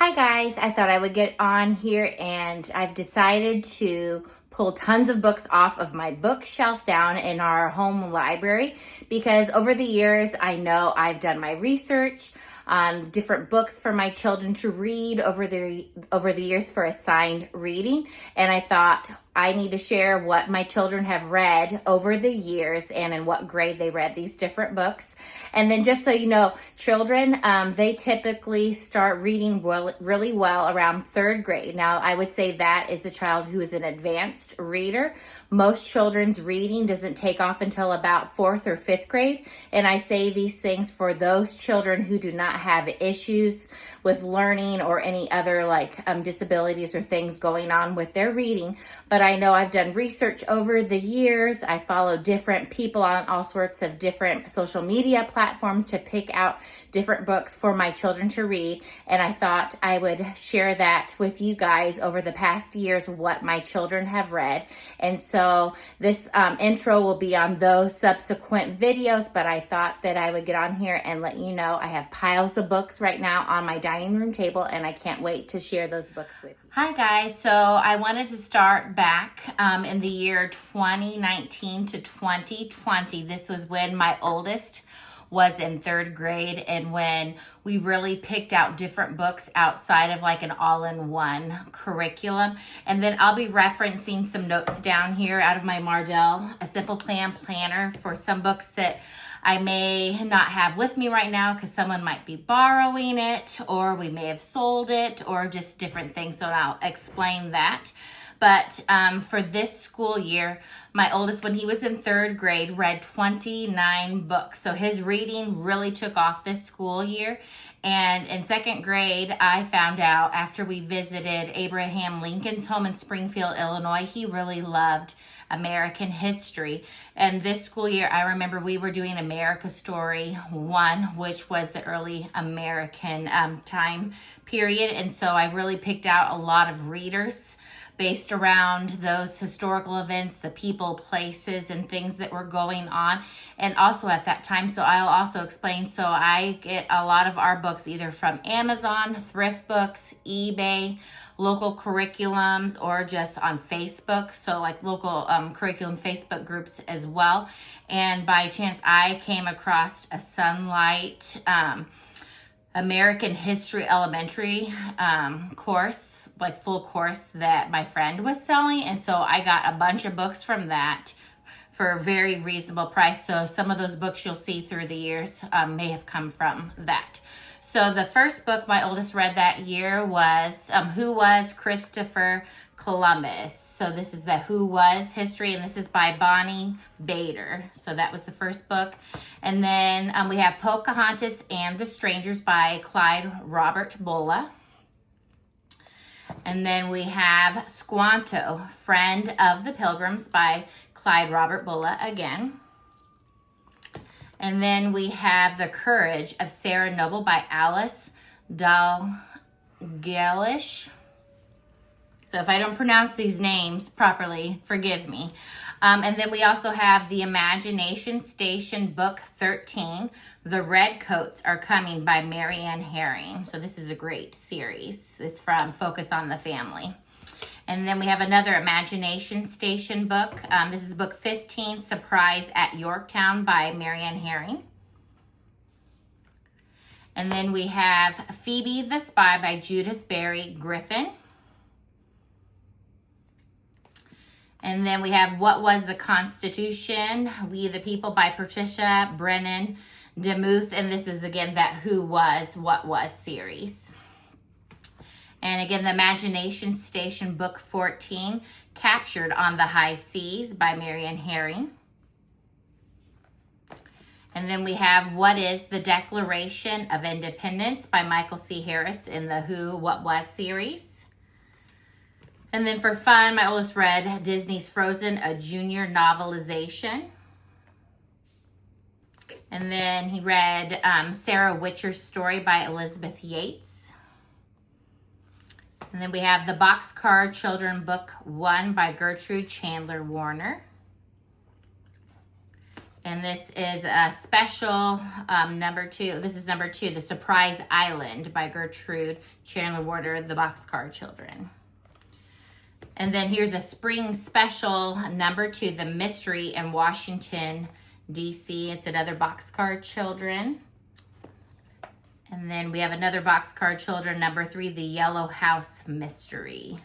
Hi guys, I thought I would get on here and I've decided to pull tons of books off of my bookshelf down in our home library because over the years I know I've done my research on different books for my children to read over the years for assigned reading, and I thought I need to share what my children have read over the years and in what grade they read these different books. And then just so you know, children, they typically start reading really well around third grade. Now, I would say that is a child who is an advanced reader. Most children's reading doesn't take off until about fourth or fifth grade. And I say these things for those children who do not have issues with learning or any other disabilities or things going on with their reading. But I know I've done research over the years. I follow different people on all sorts of different social media platforms to pick out different books for my children to read. And I thought I would share that with you guys over the past years, what my children have read. And so this intro will be on those subsequent videos, but I thought that I would get on here and let you know I have piles of books right now on my dining room table, and I can't wait to share those books with you. Hi guys, so I wanted to start back in the year 2019 to 2020. This was when my oldest was in third grade and when we really picked out different books outside of like an all-in-one curriculum. And then I'll be referencing some notes down here out of my Mardell, a simple plan planner for some books that I may not have with me right now because someone might be borrowing it, or we may have sold it, or just different things. So I'll explain that. But for this school year, my oldest, when he was in third grade, read 29 books. So his reading really took off this school year. And in second grade, I found out after we visited Abraham Lincoln's home in Springfield, Illinois, he really loved American history. And this school year, I remember we were doing America Story 1, which was the early American time period. And so I really picked out a lot of readers based around those historical events, the people, places, and things that were going on. And also at that time, so I'll also explain, so I get a lot of our books either from Amazon, thrift books, eBay, local curriculums, or just on Facebook. So like local curriculum Facebook groups as well. And by chance, I came across a Sunlight American History Elementary course, like full course that my friend was selling. And so I got a bunch of books from that for a very reasonable price. So some of those books you'll see through the years may have come from that. So the first book my oldest read that year was Who Was Christopher Columbus? So this is the Who Was history, and this is by Bonnie Bader. So that was the first book. And then we have Pocahontas and the Strangers by Clyde Robert Bulla. And then we have Squanto, Friend of the Pilgrims by Clyde Robert Bulla again. And then we have The Courage of Sarah Noble by Alice Dalglish. So if I don't pronounce these names properly, forgive me. And then we also have The Imagination Station, Book 13, The Redcoats Are Coming by Marianne Herring. So this is a great series. It's from Focus on the Family. And then we have another Imagination Station book. This is book 15, Surprise at Yorktown by Marianne Herring. And then we have Phoebe the Spy by Judith Barry Griffin. And then we have What Was the Constitution? We the People by Patricia Brennan DeMuth. And this is, again, that Who Was, What Was series. And again, the Imagination Station, Book 14, Captured on the High Seas by Marianne Herring. And then we have What is the Declaration of Independence by Michael C. Harris in the Who, What Was series. And then for fun, my oldest read Disney's Frozen, a junior novelization. And then he read Sarah Witcher's Story by Elizabeth Yates. And then we have The Boxcar Children, Book 1 by Gertrude Chandler Warner. And this is a special number 2. This is number 2, The Surprise Island by Gertrude Chandler Warder, the Boxcar Children. And then here's a spring special number 2, The Mystery in Washington, D.C. It's another Boxcar Children. And then we have another Boxcar Children, number 3, The Yellow House Mystery.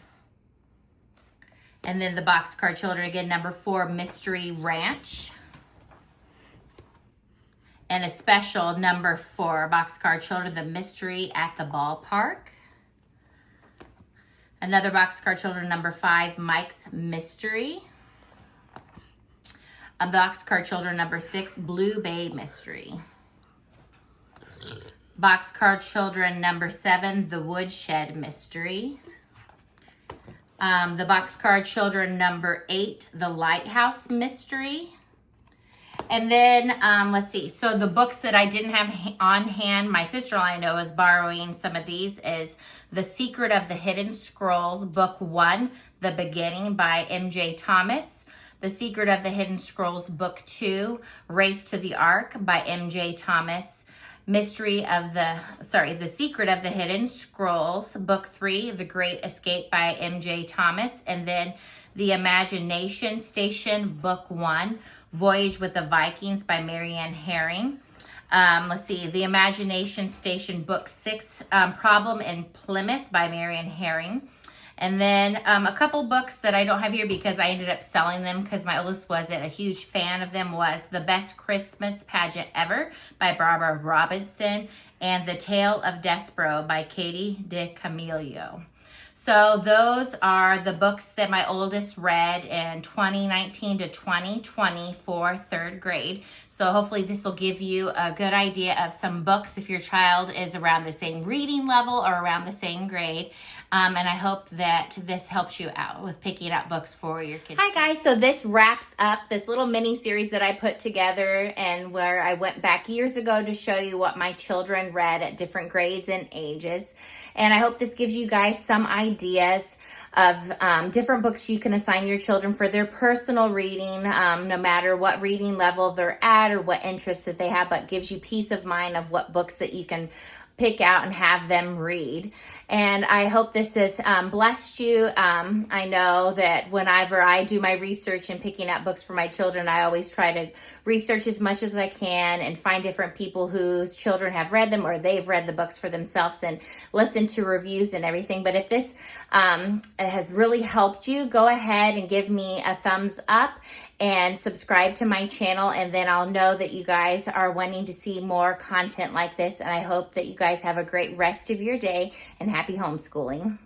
And then the Boxcar Children again, number 4, Mystery Ranch. And a special number 4, Boxcar Children, The Mystery at the Ballpark. Another Boxcar Children, number 5, Mike's Mystery. A Boxcar Children, number 6, Blue Bay Mystery. Boxcar Children, number 7, The Woodshed Mystery. The Boxcar Children, number 8, The Lighthouse Mystery. And then, let's see. So the books that I didn't have on hand, my sister-in-law I know is borrowing some of these, is The Secret of the Hidden Scrolls, Book 1, The Beginning by M.J. Thomas. The Secret of the Hidden Scrolls, Book 2, Race to the Ark by M.J. Thomas. The Secret of the Hidden Scrolls, Book 3, The Great Escape by M.J. Thomas. And then The Imagination Station, Book 1, Voyage with the Vikings by Marianne Herring. Let's see, The Imagination Station, Book 6, Problem in Plymouth by Marianne Herring. And then a couple books that I don't have here because I ended up selling them because my oldest wasn't a huge fan of them, was The Best Christmas Pageant Ever by Barbara Robinson and The Tale of Despero by Katie DeCamillo. So those are the books that my oldest read in 2019 to 2020 for 3rd grade. So hopefully this will give you a good idea of some books if your child is around the same reading level or around the same grade. And I hope that this helps you out with picking out books for your kids. Hi guys, so this wraps up this little mini series that I put together and where I went back years ago to show you what my children read at different grades and ages. And I hope this gives you guys some ideas of different books you can assign your children for their personal reading, no matter what reading level they're at or what interests that they have, but gives you peace of mind of what books that you can pick out and have them read. And I hope this has blessed you. I know that whenever I do my research and picking out books for my children, I always try to research as much as I can and find different people whose children have read them or they've read the books for themselves and listen to reviews and everything. But if this has really helped you, go ahead and give me a thumbs up and subscribe to my channel, and then I'll know that you guys are wanting to see more content like this. And I hope that you guys have a great rest of your day and happy homeschooling.